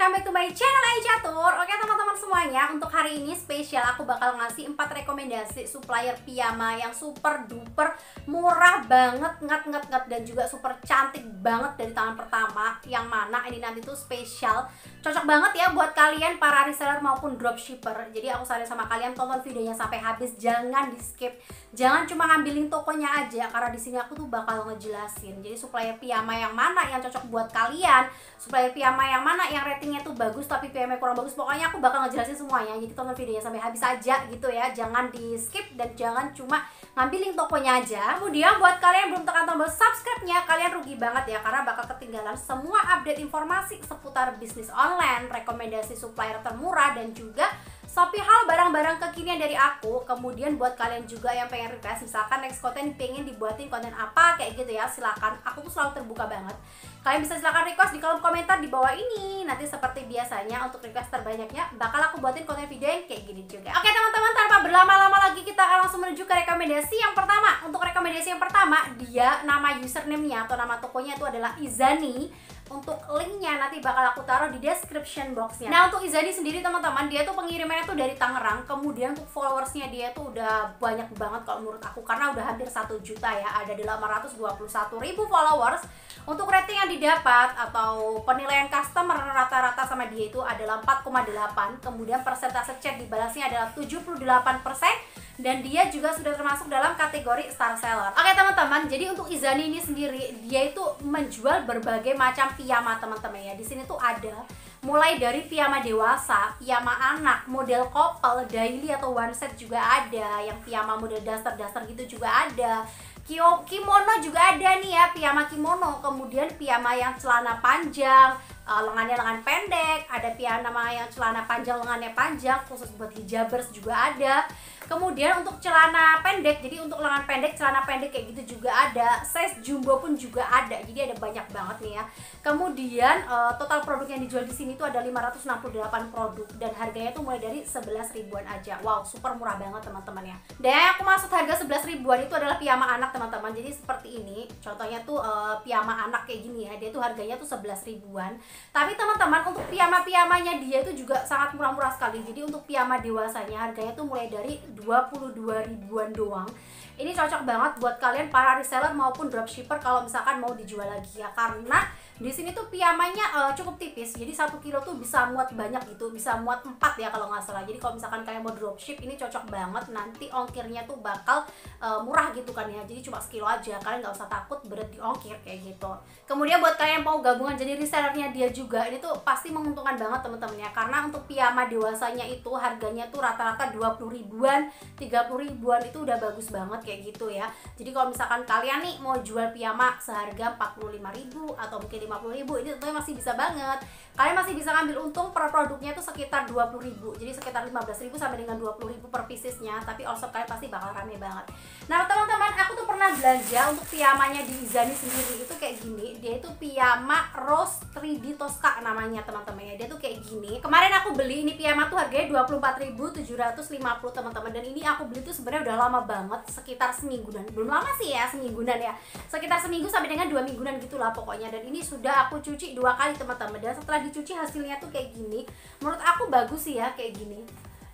welcome back to my channel Aicatur. Oke teman-teman semuanya, untuk hari ini spesial aku bakal ngasih 4 rekomendasi supplier piyama yang super duper murah banget, nget dan juga super cantik banget dari tangan pertama. Yang mana ini nanti tuh spesial, cocok banget ya buat kalian para reseller maupun dropshipper. Jadi aku saranin sama kalian tonton videonya sampai habis, jangan di skip. Jangan cuma ngambilin tokonya aja, karena di sini aku tuh bakal ngejelasin. Jadi supplier piyama yang mana yang cocok buat kalian, supplier piyama yang mana yang ratingnya tuh bagus tapi PM-nya kurang bagus. Pokoknya aku bakal ngejelasin semuanya, jadi tonton videonya sampai habis aja gitu ya, jangan di skip dan jangan cuma ngambilin tokonya aja. Kemudian buat kalian yang belum tekan tombol subscribe-nya, kalian rugi banget ya, karena bakal ketinggalan semua update informasi seputar bisnis online, rekomendasi supplier termurah, dan juga Shopee Haul barang-barang kekinian dari aku. Kemudian buat kalian juga yang pengen request, misalkan next konten pengen dibuatin konten apa kayak gitu ya, silakan. Aku tuh selalu terbuka banget. Kalian bisa silakan request di kolom komentar di bawah ini. Nanti seperti biasanya untuk request terbanyaknya bakal aku buatin konten video yang kayak gini juga. Oke teman-teman, tanpa berlama-lama lagi kita akan langsung menuju ke rekomendasi yang pertama. Untuk rekomendasi yang pertama, dia nama username-nya atau nama tokonya itu adalah Izani. Untuk linknya nanti bakal aku taruh di description boxnya. Nah untuk Izani sendiri teman-teman, dia tuh pengirimannya tuh dari Tangerang. Kemudian untuk followersnya dia tuh udah banyak banget kalau menurut aku, karena udah hampir 1 juta ya, ada 821.000 followers. Untuk rating yang didapat atau penilaian customer rata-rata sama dia itu adalah 4,8. Kemudian persentase chat dibalasnya adalah 78%. Dan dia juga sudah termasuk dalam kategori star seller. Oke teman-teman, jadi untuk Izani ini sendiri, dia itu menjual berbagai macam piyama teman-teman ya. Di sini tuh ada mulai dari piyama dewasa, piyama anak, model couple, daily atau one set juga ada, yang piyama model daster gitu juga ada. Kimono juga ada nih ya, piyama kimono. Kemudian piyama yang celana panjang, lengannya lengan pendek, ada piyama yang celana panjang lengannya panjang, khusus buat hijabers juga ada. Kemudian untuk celana pendek, jadi untuk lengan pendek, celana pendek kayak gitu juga ada. Size jumbo pun juga ada, jadi ada banyak banget nih ya. Kemudian total produk yang dijual di sini tuh ada 568 produk dan harganya tuh mulai dari 11 ribuan aja. Wow, super murah banget teman-teman ya. Dan yang aku maksud harga 11 ribuan itu adalah piyama anak teman-teman. Jadi seperti ini, contohnya tuh piyama anak kayak gini ya. Dia tuh harganya tuh 11 ribuan. Tapi teman-teman, untuk piyama-piyamanya dia itu juga sangat murah-murah sekali. Jadi untuk piyama dewasanya harganya tuh mulai dari 22 ribuan doang. Ini cocok banget buat kalian para reseller maupun dropshipper kalau misalkan mau dijual lagi ya, karena di sini tuh piyamanya cukup tipis. Jadi 1 kilo tuh bisa muat banyak gitu, bisa muat 4 ya kalau nggak salah. Jadi kalau misalkan kalian mau dropship, ini cocok banget. Nanti ongkirnya tuh bakal murah gitu kan ya. Jadi cuma sekilo aja, kalian nggak usah takut berat di ongkir kayak gitu. Kemudian buat kalian yang mau gabungan jadi resellernya dia juga, ini tuh pasti menguntungkan banget teman-teman ya. Karena untuk piyama dewasanya itu harganya tuh rata-rata 20 ribuan, 30 ribuan itu udah bagus banget kayak gitu ya. Jadi kalau misalkan kalian nih mau jual piyama seharga 45.000 atau mungkin 50.000, ini tentunya masih bisa banget. Kalian masih bisa ngambil untung per produknya tuh sekitar 20.000. Jadi sekitar 15.000 sampai dengan 20.000 per piecesnya. Tapi all shop kalian pasti bakal rame banget. Nah teman-teman, aku tuh pernah belanja untuk piyamanya di Izani sendiri itu kayak gini. Dia itu piyama Rose 3D Tosca namanya teman-teman ya. Dia tuh kayak gini. Kemarin aku beli ini piyama tuh harganya 24.750 teman-teman. Dan ini aku beli tuh sebenarnya udah lama banget, sekitar semingguan. Belum lama sih ya, semingguan ya. Sekitar seminggu sampai dengan 2 mingguan gitulah pokoknya. Dan ini sudah aku cuci 2 kali teman-teman. Dan setelah dicuci hasilnya tuh kayak gini. Menurut aku bagus sih ya kayak gini.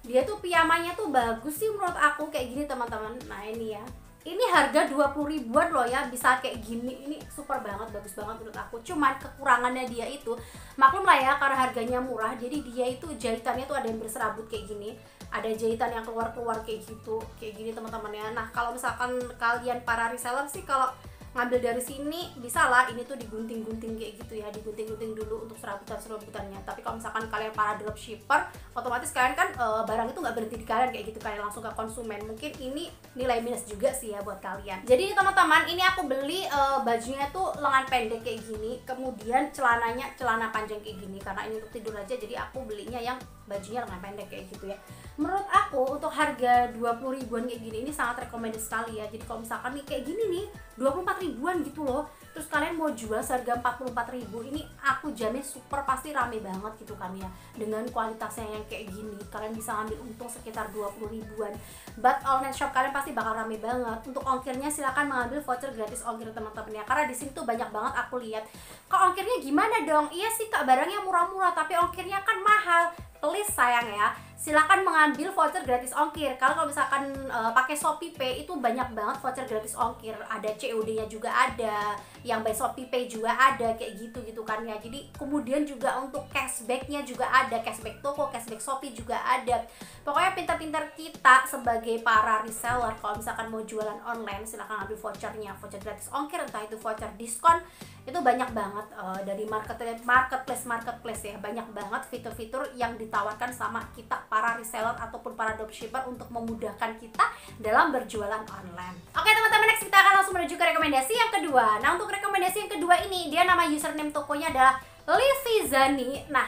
Dia tuh piyamanya tuh bagus sih menurut aku kayak gini teman-teman. Nah ini ya, ini harga 20 ribuan loh ya, bisa kayak gini. Ini super banget, bagus banget menurut aku. Cuman kekurangannya dia itu, maklum lah ya, karena harganya murah, jadi dia itu jahitannya tuh ada yang berserabut kayak gini, ada jahitan yang keluar-keluar kayak gitu, kayak gini teman-teman ya. Nah kalau misalkan kalian para reseller sih, kalau ngambil dari sini bisa lah, ini tuh digunting-gunting kayak gitu ya, digunting-gunting dulu untuk serabutan-serabutannya. Tapi kalau misalkan kalian para dropshipper, otomatis kalian kan barang itu nggak berhenti di kalian kayak gitu, kalian langsung ke konsumen. Mungkin ini nilai minus juga sih ya buat kalian. Jadi teman-teman, ini aku beli bajunya tuh lengan pendek kayak gini, kemudian celananya celana panjang kayak gini, karena ini untuk tidur aja. Jadi aku belinya yang bajunya lengan pendek kayak gitu ya. Menurut aku untuk harga 20 ribuan kayak gini, ini sangat recommended sekali ya. Jadi kalau misalkan nih kayak gini nih 24 ribuan gitu loh, terus kalian mau jual seharga 44.000, ini aku jamin super pasti rame banget gitu kan ya. Dengan kualitasnya yang kayak gini kalian bisa ambil untung sekitar 20 ribuan. But online shop kalian pasti bakal rame banget. Untuk ongkirnya silahkan mengambil voucher gratis ongkir teman-teman ya, karena di sini tuh banyak banget aku lihat, kok ongkirnya gimana dong? Iya sih kak, barangnya murah-murah tapi ongkirnya kan mahal. Please sayang ya, silakan mengambil voucher gratis ongkir. Kalau misalkan pakai Shopee Pay itu banyak banget voucher gratis ongkir. Ada COD-nya juga ada, yang by Shopee Pay juga ada kayak gitu kan ya. Jadi kemudian juga untuk cashback-nya juga ada, cashback toko, cashback Shopee juga ada. Pokoknya pintar-pintar kita sebagai para reseller kalau misalkan mau jualan online silakan ambil vouchernya, voucher gratis ongkir, entah itu voucher diskon. Itu banyak banget dari marketplace ya, banyak banget fitur-fitur yang ditawarkan sama kita para reseller ataupun para dropshipper untuk memudahkan kita dalam berjualan online. Oke teman-teman, next kita akan langsung menuju ke rekomendasi yang kedua. Nah, untuk rekomendasi yang kedua ini, dia nama username tokonya adalah Livi Zani. Nah,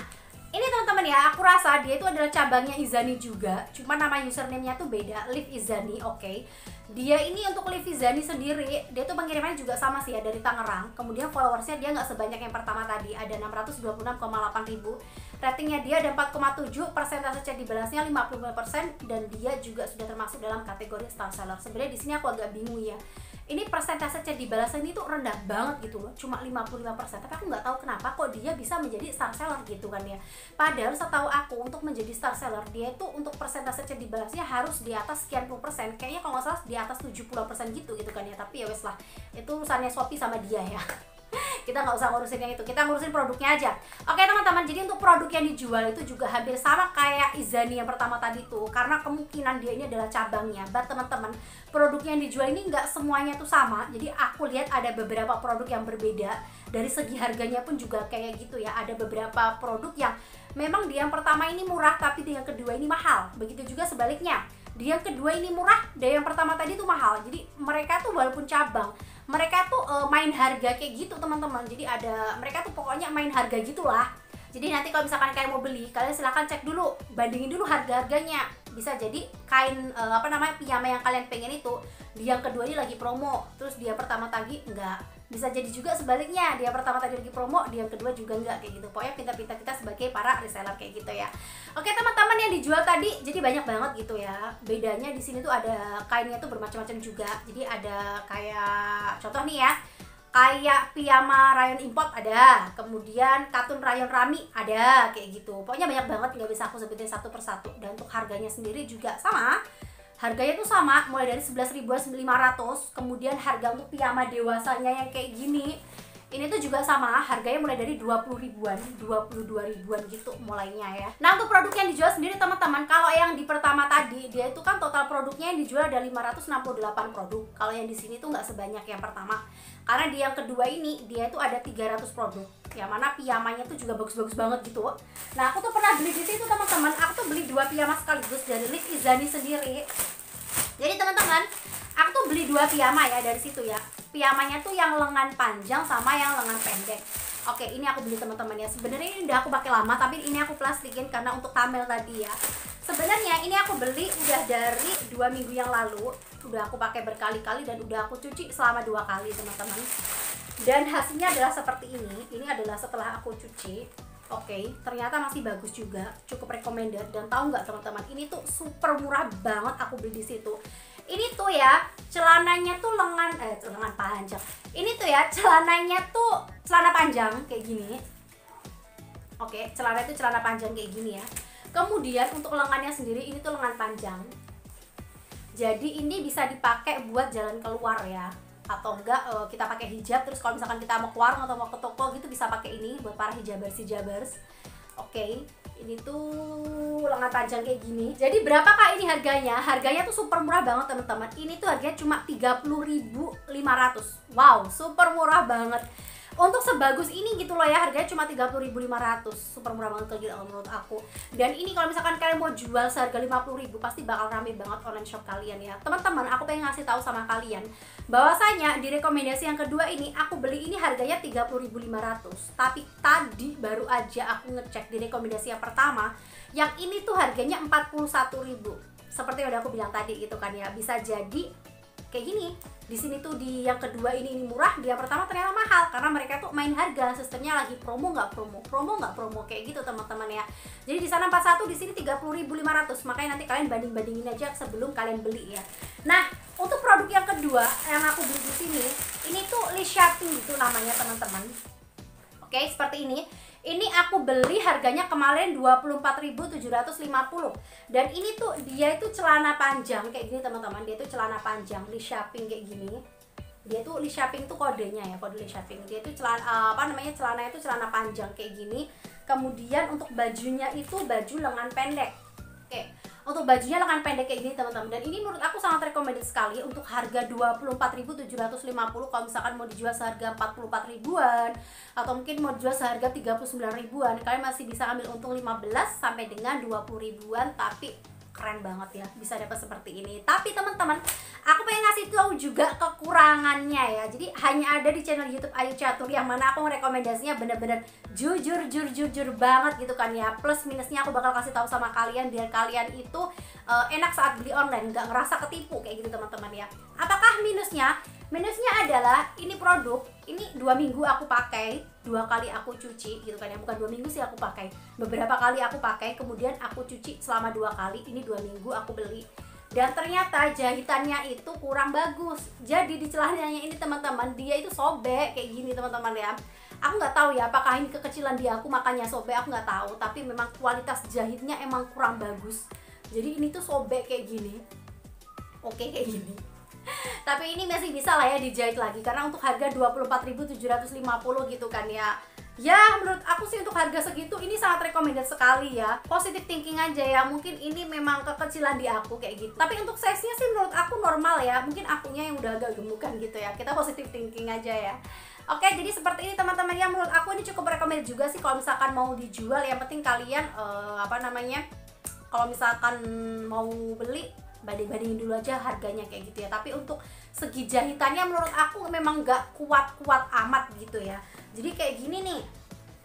ini teman-teman ya, aku rasa dia itu adalah cabangnya Izani juga, cuma nama username-nya tuh beda, Liv Izani, oke. Dia ini untuk Liv Izani sendiri, dia tuh pengirimannya juga sama sih ya, dari Tangerang. Kemudian followersnya dia nggak sebanyak yang pertama tadi, ada 626,8 ribu. Ratingnya dia ada 4,7, persentase chat dibalasnya 55%, dan dia juga sudah termasuk dalam kategori star seller. Sebenarnya di sini aku agak bingung ya. Ini persentase chat dibalasnya ini tuh rendah banget gitu loh, cuma 55%. Tapi aku nggak tahu kenapa kok dia bisa menjadi star seller gitu kan ya. Padahal setahu aku untuk menjadi star seller dia itu untuk persentase chat dibalasnya harus di atas sekian puluh persen. Kayaknya kalau nggak salah di atas 70% gitu kan ya. Tapi ya wes lah, itu urusannya Shopee sama dia ya. Kita nggak usah ngurusin yang itu, kita ngurusin produknya aja. Oke teman-teman, jadi untuk produk yang dijual itu juga hampir sama kayak Izani yang pertama tadi tuh, karena kemungkinan dia ini adalah cabangnya. But teman-teman, produk yang dijual ini nggak semuanya tuh sama. Jadi aku lihat ada beberapa produk yang berbeda. Dari segi harganya pun juga kayak gitu ya. Ada beberapa produk yang memang di yang pertama ini murah, tapi di yang kedua ini mahal. Begitu juga sebaliknya, di yang kedua ini murah, dari yang pertama tadi tuh mahal. Jadi mereka tuh walaupun cabang, mereka tuh main harga kayak gitu teman-teman. Jadi ada, mereka tuh pokoknya main harga gitulah. Jadi nanti kalau misalkan kalian mau beli, kalian silahkan cek dulu, bandingin dulu harga-harganya. Bisa jadi kain piyama yang kalian pengen itu di yang kedua ini lagi promo, terus dia pertama tadi enggak. Bisa jadi juga sebaliknya, dia pertama tadi lagi promo, dia yang kedua juga enggak, kayak gitu. Pokoknya pintar-pintar kita sebagai para reseller kayak gitu ya. Oke teman-teman, yang dijual tadi jadi banyak banget gitu ya. Bedanya di sini tuh ada kainnya tuh bermacam-macam juga. Jadi ada kayak contoh nih ya, kayak piyama rayon import ada, kemudian katun rayon rami ada, kayak gitu. Pokoknya banyak banget, nggak bisa aku sebutin satu persatu. Dan untuk harganya sendiri juga sama. Harganya tuh sama, mulai dari 11.500. Kemudian harga untuk piyama dewasanya yang kayak gini, ini tuh juga sama, harganya mulai dari 20 ribuan, 22 ribuan gitu mulainya ya. Nah, untuk produk yang dijual sendiri teman-teman, kalau yang di pertama tadi, dia itu kan total produknya yang dijual ada 568 produk. Kalau yang di sini tuh nggak sebanyak yang pertama. Karena di yang kedua ini, dia itu ada 300 produk. Yang mana piyamanya tuh juga bagus-bagus banget gitu. Nah, aku tuh pernah beli di situ teman-teman, aku tuh beli 2 piyama sekaligus dari Liv Izani sendiri. Jadi teman-teman, aku tuh beli 2 piyama ya dari situ ya. Piyamanya tuh yang lengan panjang sama yang lengan pendek. Oke, ini aku beli teman-teman ya. Sebenarnya ini udah aku pakai lama, tapi ini aku plastikin karena untuk thumbnail tadi ya. Sebenarnya ini aku beli udah dari 2 minggu yang lalu. Udah aku pakai berkali-kali dan udah aku cuci selama 2 kali teman-teman. Dan hasilnya adalah seperti ini. Ini adalah setelah aku cuci. Oke, ternyata masih bagus juga, cukup recommended. Dan tahu nggak teman-teman, ini tuh super murah banget aku beli di situ. Ini tuh ya, celananya tuh lengan panjang. Ini tuh ya, celananya tuh celana panjang kayak gini. Oke, celana itu celana panjang kayak gini ya. Kemudian untuk lengannya sendiri ini tuh lengan panjang. Jadi ini bisa dipakai buat jalan keluar ya. Atau enggak kita pakai hijab, terus kalau misalkan kita mau ke warung atau mau ke toko gitu bisa pakai ini buat para hijabers. Oke, ini tuh lengan panjang kayak gini. Jadi berapa kak ini harganya? Harganya tuh super murah banget teman-teman. Ini tuh harganya cuma 30.500. Wow, super murah banget. Untuk sebagus ini gitu loh ya, harganya cuma 30.500. Super murah banget kalau menurut aku. Dan ini kalau misalkan kalian mau jual seharga 50.000 pasti bakal rame banget online shop kalian ya. Teman-teman, aku pengen ngasih tahu sama kalian bahwasanya di rekomendasi yang kedua ini aku beli ini harganya 30.500. Tapi tadi baru aja aku ngecek di rekomendasi yang pertama, yang ini tuh harganya 41.000. Seperti yang udah aku bilang tadi gitu kan ya. Bisa jadi kayak gini. Di sini tuh di yang kedua ini murah, di yang pertama ternyata mahal karena mereka tuh main harga, sistemnya lagi promo nggak promo kayak gitu teman-teman ya. Jadi di sana 41, di sini 30.500. Makanya nanti kalian banding-bandingin aja sebelum kalian beli ya. Nah, untuk produk yang kedua yang aku beli di sini, ini tuh Lee Shopping itu namanya teman-teman. Oke, seperti ini. Ini aku beli harganya kemarin 24.750. Dan ini tuh dia itu celana panjang kayak gini teman-teman. Dia itu celana panjang Lee Shopping kayak gini. Dia tuh Lee Shopping tuh kodenya ya, kode Lee Shopping. Dia itu celana celana itu celana panjang kayak gini. Kemudian untuk bajunya itu baju lengan pendek. Oke. Untuk bajunya lengan pendek kayak gini teman-teman. Dan ini menurut aku sangat recommended sekali untuk harga 24.750. Kalau misalkan mau dijual seharga 44 ribuan atau mungkin mau dijual seharga 39 ribuan, kalian masih bisa ambil untung 15 sampai dengan 20 ribuan. Tapi keren banget ya bisa dapat seperti ini. Tapi teman-teman, aku pengen ngasih tahu juga kekurangannya ya. Jadi hanya ada di channel YouTube Ayu Catur yang mana aku rekomendasinya bener-bener jujur banget gitu kan ya. Plus minusnya aku bakal kasih tahu sama kalian biar kalian itu enak saat beli online, nggak ngerasa ketipu kayak gitu teman-teman ya. Apakah minusnya? Minusnya adalah ini produk, ini 2 minggu aku pakai, 2 kali aku cuci gitu kan ya. Bukan 2 minggu sih aku pakai, beberapa kali aku pakai, kemudian aku cuci selama 2 kali. Ini 2 minggu aku beli. Dan ternyata jahitannya itu kurang bagus. Jadi di celananya ini teman-teman, dia itu sobek kayak gini teman-teman ya. Aku nggak tahu ya apakah ini kekecilan dia aku makanya sobek, aku nggak tahu. Tapi memang kualitas jahitnya emang kurang bagus. Jadi ini tuh sobek kayak gini. Oke kayak gini. Tapi ini masih bisa lah ya dijahit lagi karena untuk harga 24.750 gitu kan ya. Ya menurut aku sih untuk harga segitu ini sangat recommended sekali ya. Positive thinking aja ya, mungkin ini memang kekecilan di aku kayak gitu. Tapi untuk size nya sih menurut aku normal ya. Mungkin akunya yang udah agak gemukan gitu ya. Kita positive thinking aja ya. Oke, jadi seperti ini teman-teman ya. Menurut aku ini cukup recommended juga sih kalau misalkan mau dijual. Yang penting kalian kalau misalkan mau beli banding-bandingin dulu aja harganya kayak gitu ya. Tapi untuk segi jahitannya menurut aku memang nggak kuat-kuat amat gitu ya. Jadi kayak gini nih,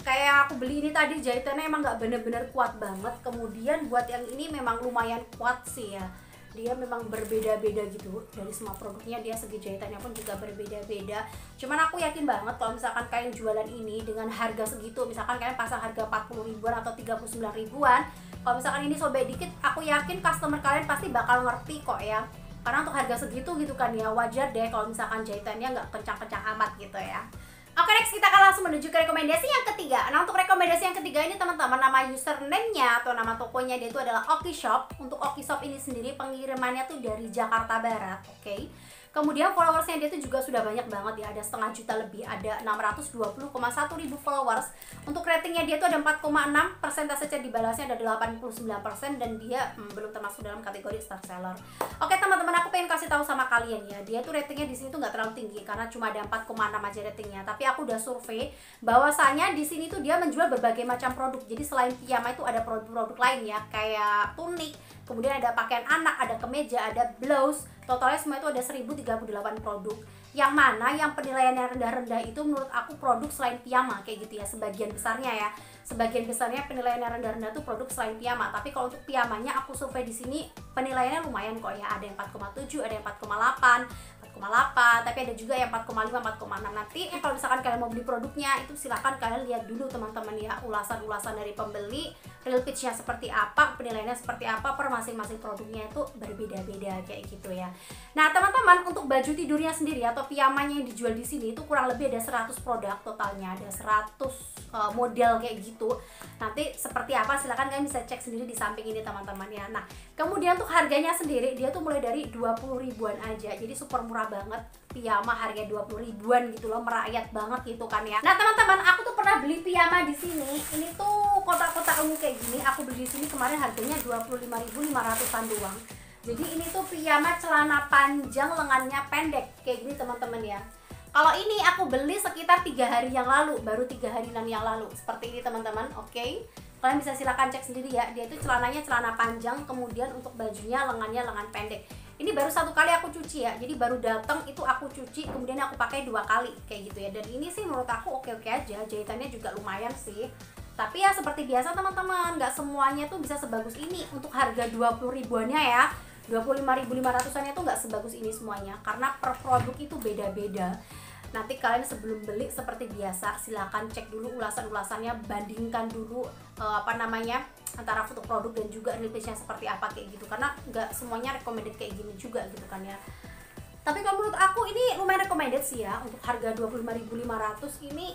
kayak aku beli ini tadi jahitannya emang nggak bener-bener kuat banget. Kemudian buat yang ini memang lumayan kuat sih ya. Dia memang berbeda-beda gitu. Dari semua produknya dia segi jahitannya pun juga berbeda-beda. Cuman aku yakin banget kalau misalkan kalian jualan ini dengan harga segitu, misalkan kalian pasang harga 40 ribuan atau 39 ribuan, kalau misalkan ini sobek dikit, aku yakin customer kalian pasti bakal ngerti kok ya. Karena untuk harga segitu gitu kan ya, wajar deh kalau misalkan jahitannya nggak kencang-kencang amat gitu ya. Oke, next kita akan langsung menuju ke rekomendasi yang ketiga. Nah, untuk rekomendasi yang ketiga ini teman-teman, nama username-nya atau nama tokonya dia itu adalah Oki Shop. Untuk Oki Shop ini sendiri pengirimannya tuh dari Jakarta Barat, oke. Kemudian followersnya dia tuh juga sudah banyak banget ya, ada 0,5 juta lebih, ada 620,1 ribu followers. Untuk ratingnya dia tuh ada 4,6, persentase chat dibalasnya ada 89%, dan dia belum termasuk dalam kategori star seller. Oke teman-teman, aku pengen kasih tahu sama kalian ya, dia tuh ratingnya di sini tuh nggak terlalu tinggi karena cuma ada 4,6 aja ratingnya. Tapi aku udah survei bahwasanya di sini tuh dia menjual berbagai macam produk. Jadi selain piyama itu ada produk-produk lain ya, kayak tunik, kemudian ada pakaian anak, ada kemeja, ada blouse. Totalnya semua itu ada 1038 produk. Yang mana yang penilaiannya rendah-rendah itu menurut aku produk selain piyama kayak gitu ya, sebagian besarnya ya. Sebagian besarnya penilaiannya rendah-rendah tuh produk selain piyama. Tapi kalau untuk piyamanya aku survei di sini penilaiannya lumayan kok ya. Ada yang 4,7, ada yang 4,8, 4,8, tapi ada juga yang 4,5, 4,6. Nanti kalau misalkan kalian mau beli produknya itu silahkan kalian lihat dulu teman-teman ya, ulasan-ulasan dari pembeli, real pitch-nya seperti apa, penilaiannya seperti apa, per masing-masing produknya itu berbeda-beda kayak gitu ya. Nah teman-teman, untuk baju tidurnya sendiri atau piyamanya yang dijual di sini itu kurang lebih ada 100 produk totalnya, ada 100 model kayak gitu. Nanti seperti apa silahkan kalian bisa cek sendiri di samping ini teman-teman ya. Nah kemudian untuk harganya sendiri dia tuh mulai dari 20 ribuan aja, jadi super murah banget. Piyama harga 20 ribuan gitu loh, merakyat banget gitu kan ya. Nah teman-teman, aku tuh pernah beli piyama di sini. Ini tuh kotak-kotak ungu kayak gini. Aku beli di sini kemarin harganya 25.500-an doang. Jadi ini tuh piyama celana panjang lengannya pendek kayak gini teman-teman ya. Kalau ini aku beli sekitar 3 hari yang lalu, baru 3 harian yang lalu. Seperti ini teman-teman, oke. Kalian bisa silakan cek sendiri ya. Dia itu celananya celana panjang, kemudian untuk bajunya lengannya lengan pendek. Ini baru 1 kali aku cuci ya. Jadi baru datang itu aku cuci, kemudian aku pakai 2 kali kayak gitu ya. Dan ini sih menurut aku oke-oke aja. Jahitannya juga lumayan sih. Tapi ya seperti biasa teman-teman, nggak semuanya tuh bisa sebagus ini. Untuk harga 20 ribuannya ya, 25.500-annya tuh nggak sebagus ini semuanya, karena per produk itu beda-beda. Nanti kalian sebelum beli seperti biasa silahkan cek dulu ulasan-ulasannya, bandingkan dulu antara foto produk dan juga real nya seperti apa kayak gitu, karena nggak semuanya recommended kayak gini juga gitu kan ya. Tapi kalau menurut aku ini lumayan recommended sih ya, untuk harga 25.500 ini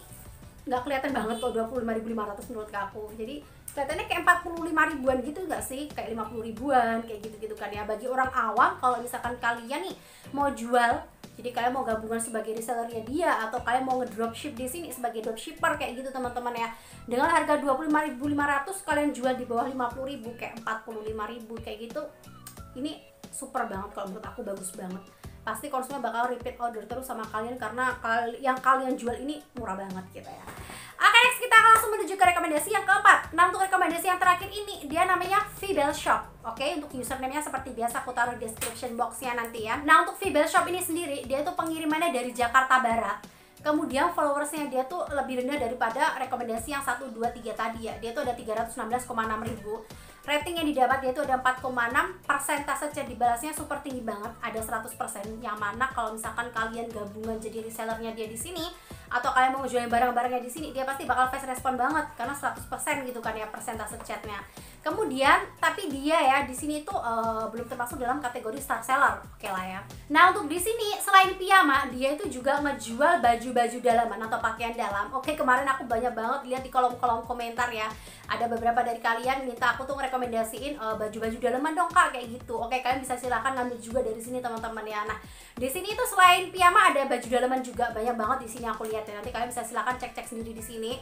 nggak kelihatan banget kok 25.500 menurut aku. Jadi kelihatannya kayak 45 ribuan gitu nggak sih, kayak 50 ribuan kayak gitu kan ya. Bagi orang awam, kalau misalkan kalian nih mau jual, jadi kalian mau gabungan sebagai resellernya dia, atau kalian mau ngedropship di sini sebagai dropshipper kayak gitu teman-teman ya, dengan harga 25.500 kalian jual di bawah 50.000 kayak 45.000 kayak gitu, ini super banget kalau menurut aku, bagus banget. Pasti konsumen bakal repeat order terus sama kalian karena yang kalian jual ini murah banget gitu ya. Oke, next kita akan langsung menuju ke rekomendasi yang keempat. Nah, untuk rekomendasi yang terakhir ini dia namanya Fibel Shop. Oke, untuk username-nya seperti biasa aku taruh di description box-nya nanti ya. Nah, untuk Fibel Shop ini sendiri dia itu pengirimannya dari Jakarta Barat. Kemudian followersnya dia tuh lebih rendah daripada rekomendasi yang 1, 2, 3 tadi ya. Dia tuh ada 316,6 ribu. Rating yang didapat dia itu ada 4,6, persentase chat dibalasnya super tinggi banget, ada 100%. Yang mana kalau misalkan kalian gabungan jadi resellernya dia di sini, atau kalian mau ngejualin barang-barangnya di sini, dia pasti bakal fast respon banget karena 100% gitu kan ya persentase chatnya. Kemudian tapi dia ya di sini tuh belum termasuk dalam kategori star seller, oke lah ya. Nah, untuk di sini selain piyama, dia itu juga ngejual baju-baju dalaman atau pakaian dalam. Oke, kemarin aku banyak banget lihat di kolom-kolom komentar ya, ada beberapa dari kalian minta aku tuh ngerekomendasiin baju-baju dalaman dong kak kayak gitu. Oke, kalian bisa silahkan ngambil juga dari sini teman-teman ya. Nah, di sini itu selain piyama ada baju dalaman juga banyak banget di sini aku lihat ya. Nanti kalian bisa silahkan cek-cek sendiri di sini.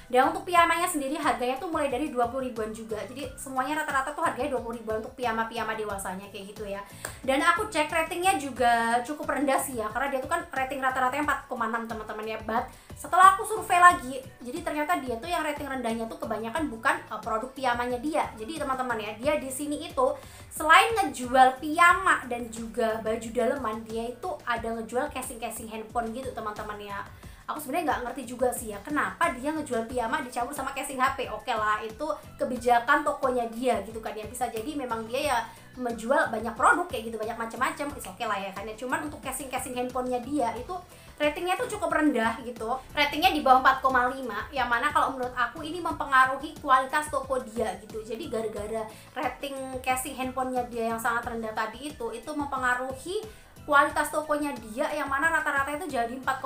Dan untuk piyamanya sendiri harganya tuh mulai dari 20 ribuan juga. Jadi semuanya rata-rata tuh harganya 20 ribuan untuk piyama-piyama dewasanya kayak gitu ya. Dan aku cek ratingnya juga cukup rendah sih ya, karena dia tuh kan rating rata-ratanya 4,6 teman-teman ya. But setelah aku survei lagi, jadi ternyata dia tuh yang rating rendahnya tuh kebanyakan bukan produk piyamanya dia. Jadi teman-teman ya, dia di sini itu selain ngejual piyama dan juga baju daleman, dia itu ada ngejual casing-casing handphone gitu teman-teman ya. Aku sebenarnya nggak ngerti juga sih ya kenapa dia ngejual piyama dicampur sama casing HP. Oke lah, itu kebijakan tokonya dia gitu kan ya. Bisa jadi memang dia ya menjual banyak produk kayak gitu, banyak macam-macam, oke lah ya kan ya. Cuman untuk casing-casing handphonenya dia itu ratingnya tuh cukup rendah gitu, ratingnya di bawah 4,5, yang mana kalau menurut aku ini mempengaruhi kualitas toko dia gitu. Jadi gara-gara rating casing handphonenya dia yang sangat rendah tadi itu mempengaruhi kualitas tokonya dia, yang mana rata-rata itu jadi 4,6,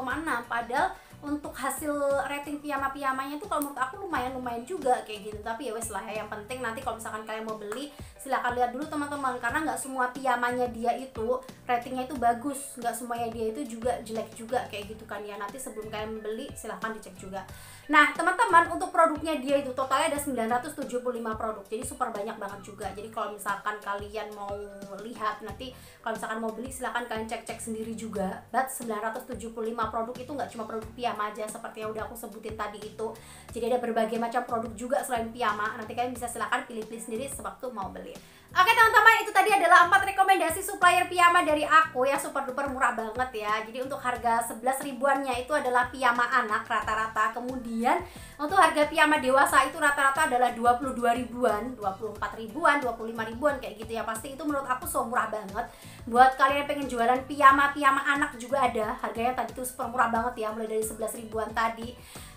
padahal untuk hasil rating piyama-piyamanya itu kalau menurut aku lumayan juga kayak gitu. Tapi ya wes lah ya, yang penting nanti kalau misalkan kalian mau beli silahkan lihat dulu teman-teman, karena nggak semua piyamanya dia itu ratingnya itu bagus, nggak semuanya dia itu juga jelek juga kayak gitu kan ya. Nanti sebelum kalian beli silahkan dicek juga. Nah teman-teman, untuk produknya dia itu totalnya ada 975 produk, jadi super banyak banget juga. Jadi kalau misalkan kalian mau lihat nanti, kalau misalkan mau beli silahkan kalian cek-cek sendiri juga. But 975 produk itu nggak cuma produk piyama aja seperti yang udah aku sebutin tadi itu. Jadi ada berbagai macam produk juga selain piyama. Nanti kalian bisa silahkan pilih-pilih sendiri sewaktu mau beli. Oke teman-teman, itu tadi adalah 4 rekomendasi supplier piyama dari aku ya, super duper murah banget ya. Jadi untuk harga 11 ribuannya itu adalah piyama anak rata-rata. Kemudian untuk harga piyama dewasa itu rata-rata adalah 22 ribuan, 24 ribuan, 25 ribuan kayak gitu ya. Pasti itu menurut aku so murah banget. Buat kalian yang pengen jualan piyama anak juga ada, harganya tadi tuh super murah banget ya, mulai dari 11 ribuan tadi.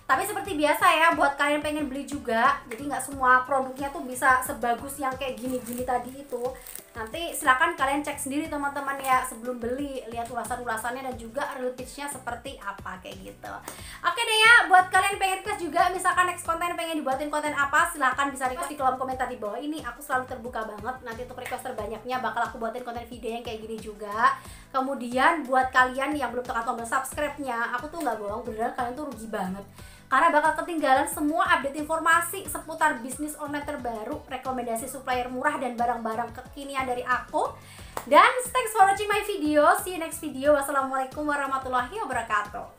Tapi seperti biasa ya, buat kalian pengen beli juga, jadi nggak semua produknya tuh bisa sebagus yang kayak gini-gini tadi itu. Nanti silakan kalian cek sendiri teman-teman ya sebelum beli, lihat ulasan-ulasannya dan juga real pitch-nya seperti apa kayak gitu. Oke deh ya, buat kalian pengen request juga, misalkan next konten pengen dibuatin konten apa, silahkan bisa request di kolom komentar di bawah ini. Aku selalu terbuka banget, nanti untuk request terbanyaknya bakal aku buatin konten video yang kayak gini juga. Kemudian buat kalian yang belum tekan tombol subscribe-nya, aku tuh nggak bohong, beneran kalian tuh rugi banget, karena bakal ketinggalan semua update informasi seputar bisnis online terbaru, rekomendasi supplier murah dan barang-barang kekinian dari aku. Dan thanks for watching my video, see you next video. Wassalamualaikum warahmatullahi wabarakatuh.